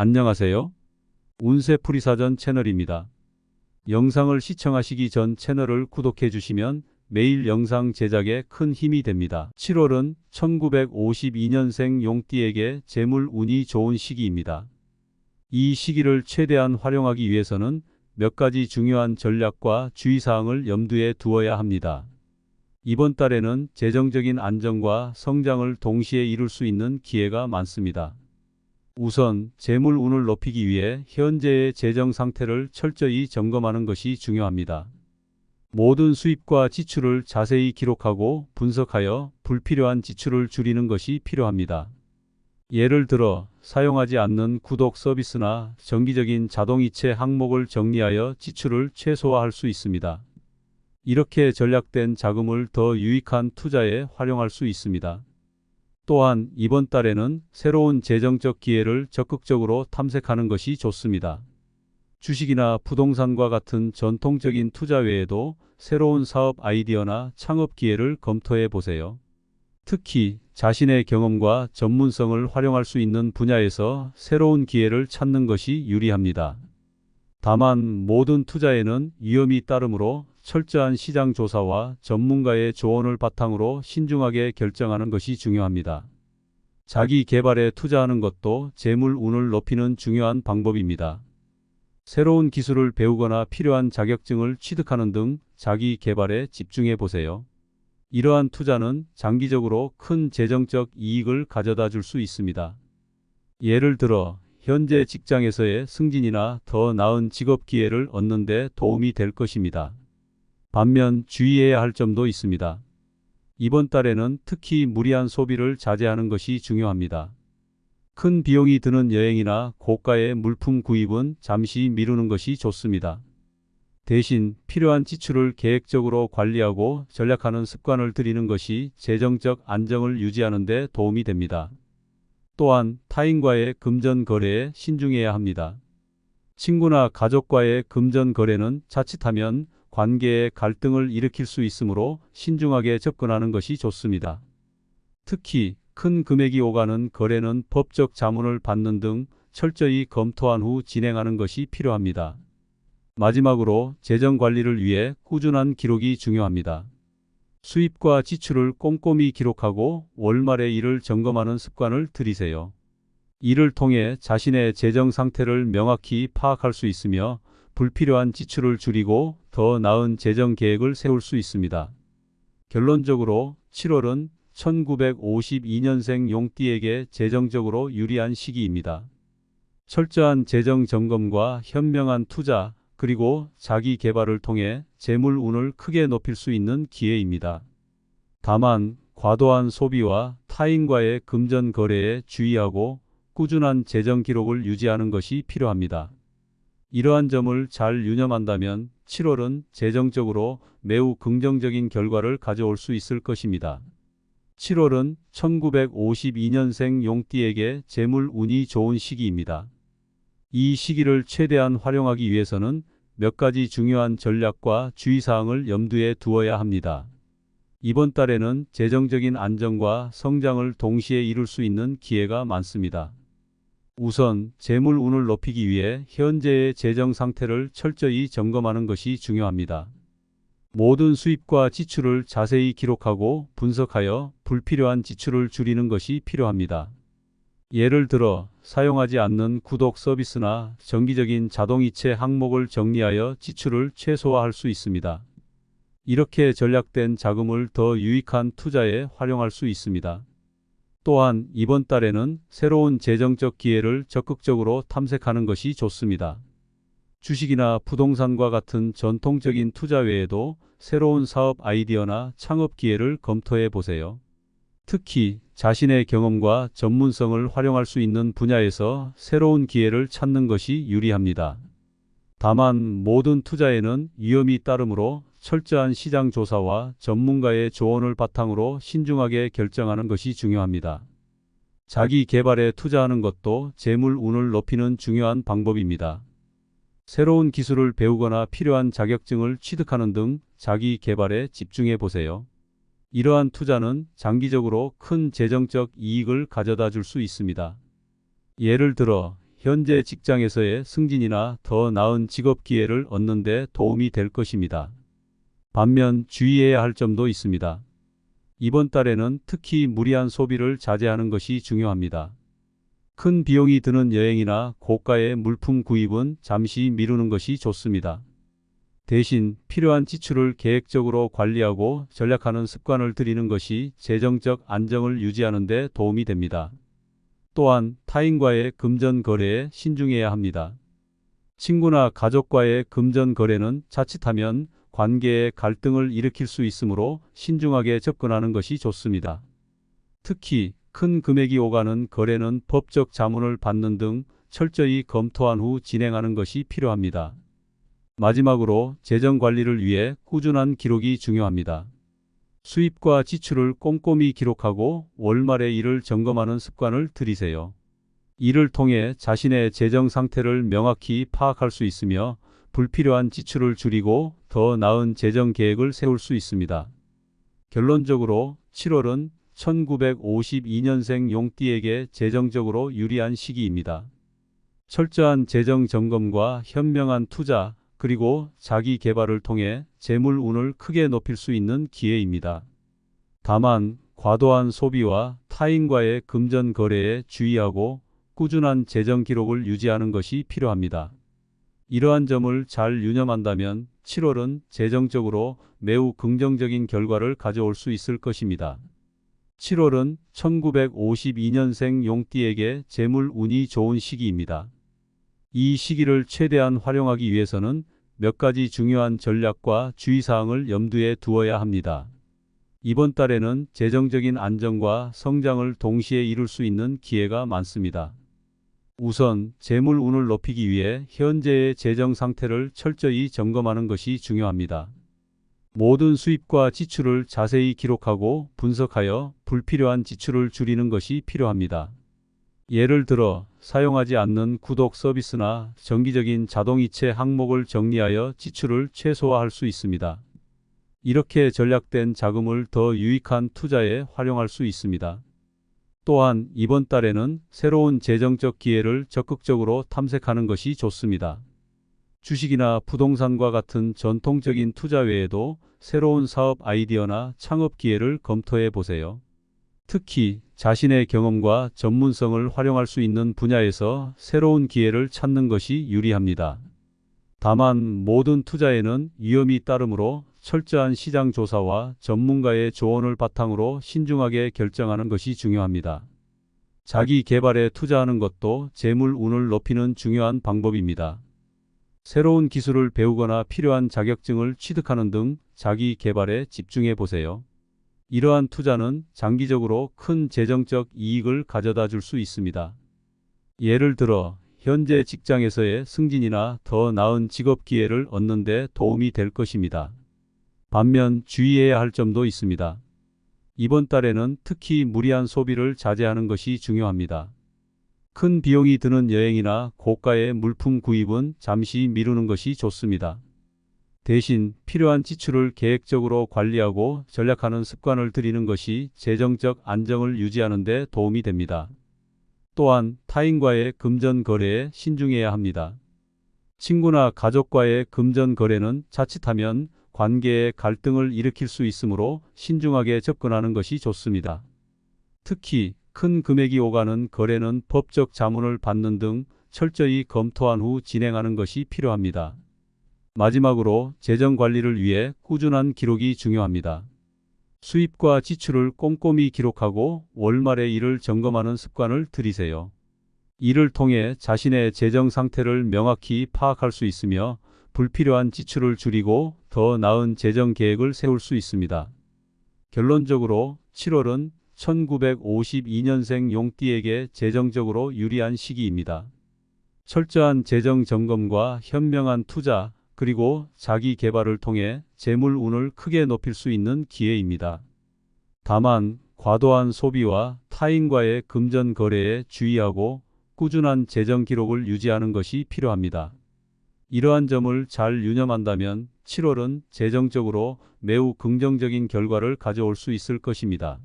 안녕하세요. 운세풀이사전 채널입니다. 영상을 시청하시기 전 채널을 구독해 주시면 매일 영상 제작에 큰 힘이 됩니다. 7월은 1952년생 용띠에게 재물 운이 좋은 시기입니다. 이 시기를 최대한 활용하기 위해서는 몇 가지 중요한 전략과 주의사항을 염두에 두어야 합니다. 이번 달에는 재정적인 안정과 성장을 동시에 이룰 수 있는 기회가 많습니다. 우선 재물 운을 높이기 위해 현재의 재정 상태를 철저히 점검하는 것이 중요합니다. 모든 수입과 지출을 자세히 기록하고 분석하여 불필요한 지출을 줄이는 것이 필요합니다. 예를 들어 사용하지 않는 구독 서비스나 정기적인 자동이체 항목을 정리하여 지출을 최소화할 수 있습니다. 이렇게 전략된 자금을 더 유익한 투자에 활용할 수 있습니다. 또한 이번 달에는 새로운 재정적 기회를 적극적으로 탐색하는 것이 좋습니다. 주식이나 부동산과 같은 전통적인 투자 외에도 새로운 사업 아이디어나 창업 기회를 검토해 보세요. 특히 자신의 경험과 전문성을 활용할 수 있는 분야에서 새로운 기회를 찾는 것이 유리합니다. 다만 모든 투자에는 위험이 따르므로 철저한 시장 조사와 전문가의 조언을 바탕으로 신중하게 결정하는 것이 중요합니다. 자기 개발에 투자하는 것도 재물 운을 높이는 중요한 방법입니다. 새로운 기술을 배우거나 필요한 자격증을 취득하는 등 자기 개발에 집중해 보세요. 이러한 투자는 장기적으로 큰 재정적 이익을 가져다 줄 수 있습니다. 예를 들어 현재 직장에서의 승진이나 더 나은 직업 기회를 얻는 데 도움이 될 것입니다. 반면 주의해야 할 점도 있습니다. 이번 달에는 특히 무리한 소비를 자제하는 것이 중요합니다. 큰 비용이 드는 여행이나 고가의 물품 구입은 잠시 미루는 것이 좋습니다. 대신 필요한 지출을 계획적으로 관리하고 전략하는 습관을 들이는 것이 재정적 안정을 유지하는 데 도움이 됩니다. 또한 타인과의 금전 거래에 신중해야 합니다. 친구나 가족과의 금전 거래는 자칫하면 관계에 갈등을 일으킬 수 있으므로 신중하게 접근하는 것이 좋습니다. 특히 큰 금액이 오가는 거래는 법적 자문을 받는 등 철저히 검토한 후 진행하는 것이 필요합니다. 마지막으로 재정 관리를 위해 꾸준한 기록이 중요합니다. 수입과 지출을 꼼꼼히 기록하고 월말에 이를 점검하는 습관을 들이세요. 이를 통해 자신의 재정 상태를 명확히 파악할 수 있으며 불필요한 지출을 줄이고 더 나은 재정 계획을 세울 수 있습니다. 결론적으로 7월은 1952년생 용띠에게 재정적으로 유리한 시기입니다. 철저한 재정 점검과 현명한 투자, 그리고 자기 개발을 통해 재물 운을 크게 높일 수 있는 기회입니다. 다만 과도한 소비와 타인과의 금전 거래에 주의하고 꾸준한 재정 기록을 유지하는 것이 필요합니다. 이러한 점을 잘 유념한다면 7월은 재정적으로 매우 긍정적인 결과를 가져올 수 있을 것입니다. 7월은 1952년생 용띠에게 재물 운이 좋은 시기입니다. 이 시기를 최대한 활용하기 위해서는 몇 가지 중요한 전략과 주의사항을 염두에 두어야 합니다. 이번 달에는 재정적인 안정과 성장을 동시에 이룰 수 있는 기회가 많습니다. 우선 재물 운을 높이기 위해 현재의 재정 상태를 철저히 점검하는 것이 중요합니다. 모든 수입과 지출을 자세히 기록하고 분석하여 불필요한 지출을 줄이는 것이 필요합니다. 예를 들어 사용하지 않는 구독 서비스나 정기적인 자동이체 항목을 정리하여 지출을 최소화할 수 있습니다. 이렇게 전략된 자금을 더 유익한 투자에 활용할 수 있습니다. 또한 이번 달에는 새로운 재정적 기회를 적극적으로 탐색하는 것이 좋습니다. 주식이나 부동산과 같은 전통적인 투자 외에도 새로운 사업 아이디어나 창업 기회를 검토해 보세요. 특히 자신의 경험과 전문성을 활용할 수 있는 분야에서 새로운 기회를 찾는 것이 유리합니다. 다만 모든 투자에는 위험이 따르므로 철저한 시장 조사와 전문가의 조언을 바탕으로 신중하게 결정하는 것이 중요합니다. 자기 개발에 투자하는 것도 재물 운을 높이는 중요한 방법입니다. 새로운 기술을 배우거나 필요한 자격증을 취득하는 등 자기 개발에 집중해 보세요. 이러한 투자는 장기적으로 큰 재정적 이익을 가져다 줄 수 있습니다. 예를 들어 현재 직장에서의 승진이나 더 나은 직업 기회를 얻는 데 도움이 될 것입니다. 반면 주의해야 할 점도 있습니다. 이번 달에는 특히 무리한 소비를 자제하는 것이 중요합니다. 큰 비용이 드는 여행이나 고가의 물품 구입은 잠시 미루는 것이 좋습니다. 대신 필요한 지출을 계획적으로 관리하고 절약하는 습관을 들이는 것이 재정적 안정을 유지하는 데 도움이 됩니다. 또한 타인과의 금전 거래에 신중해야 합니다. 친구나 가족과의 금전 거래는 자칫하면 관계에 갈등을 일으킬 수 있으므로 신중하게 접근하는 것이 좋습니다. 특히 큰 금액이 오가는 거래는 법적 자문을 받는 등 철저히 검토한 후 진행하는 것이 필요합니다. 마지막으로 재정 관리를 위해 꾸준한 기록이 중요합니다. 수입과 지출을 꼼꼼히 기록하고 월말에 이를 점검하는 습관을 들이세요. 이를 통해 자신의 재정 상태를 명확히 파악할 수 있으며 불필요한 지출을 줄이고 더 나은 재정 계획을 세울 수 있습니다. 결론적으로 7월은 1952년생 용띠에게 재정적으로 유리한 시기입니다. 철저한 재정 점검과 현명한 투자, 그리고 자기 개발을 통해 재물 운을 크게 높일 수 있는 기회입니다. 다만 과도한 소비와 타인과의 금전 거래에 주의하고 꾸준한 재정 기록을 유지하는 것이 필요합니다. 이러한 점을 잘 유념한다면 7월은 재정적으로 매우 긍정적인 결과를 가져올 수 있을 것입니다. 7월은 1952년생 용띠에게 재물 운이 좋은 시기입니다. 이 시기를 최대한 활용하기 위해서는 몇 가지 중요한 전략과 주의사항을 염두에 두어야 합니다. 이번 달에는 재정적인 안정과 성장을 동시에 이룰 수 있는 기회가 많습니다. 우선 재물 운을 높이기 위해 현재의 재정 상태를 철저히 점검하는 것이 중요합니다. 모든 수입과 지출을 자세히 기록하고 분석하여 불필요한 지출을 줄이는 것이 필요합니다. 예를 들어 사용하지 않는 구독 서비스나 정기적인 자동이체 항목을 정리하여 지출을 최소화할 수 있습니다. 이렇게 절약된 자금을 더 유익한 투자에 활용할 수 있습니다. 또한 이번 달에는 새로운 재정적 기회를 적극적으로 탐색하는 것이 좋습니다. 주식이나 부동산과 같은 전통적인 투자 외에도 새로운 사업 아이디어나 창업 기회를 검토해 보세요. 특히 자신의 경험과 전문성을 활용할 수 있는 분야에서 새로운 기회를 찾는 것이 유리합니다. 다만 모든 투자에는 위험이 따르므로 철저한 시장 조사와 전문가의 조언을 바탕으로 신중하게 결정하는 것이 중요합니다. 자기 개발에 투자하는 것도 재물 운을 높이는 중요한 방법입니다. 새로운 기술을 배우거나 필요한 자격증을 취득하는 등 자기 개발에 집중해 보세요. 이러한 투자는 장기적으로 큰 재정적 이익을 가져다 줄 수 있습니다. 예를 들어 현재 직장에서의 승진이나 더 나은 직업 기회를 얻는 데 도움이 될 것입니다. 반면 주의해야 할 점도 있습니다. 이번 달에는 특히 무리한 소비를 자제하는 것이 중요합니다. 큰 비용이 드는 여행이나 고가의 물품 구입은 잠시 미루는 것이 좋습니다. 대신 필요한 지출을 계획적으로 관리하고 절약하는 습관을 들이는 것이 재정적 안정을 유지하는 데 도움이 됩니다. 또한 타인과의 금전 거래에 신중해야 합니다. 친구나 가족과의 금전 거래는 자칫하면 관계에 갈등을 일으킬 수 있으므로 신중하게 접근하는 것이 좋습니다. 특히 큰 금액이 오가는 거래는 법적 자문을 받는 등 철저히 검토한 후 진행하는 것이 필요합니다. 마지막으로 재정 관리를 위해 꾸준한 기록이 중요합니다. 수입과 지출을 꼼꼼히 기록하고 월말에 이를 점검하는 습관을 들이세요. 이를 통해 자신의 재정 상태를 명확히 파악할 수 있으며 불필요한 지출을 줄이고 더 나은 재정 계획을 세울 수 있습니다. 결론적으로 7월은 1952년생 용띠에게 재정적으로 유리한 시기입니다. 철저한 재정 점검과 현명한 투자, 그리고 자기 개발을 통해 재물 운을 크게 높일 수 있는 기회입니다. 다만 과도한 소비와 타인과의 금전 거래에 주의하고 꾸준한 재정 기록을 유지하는 것이 필요합니다. 이러한 점을 잘 유념한다면 7월은 재정적으로 매우 긍정적인 결과를 가져올 수 있을 것입니다.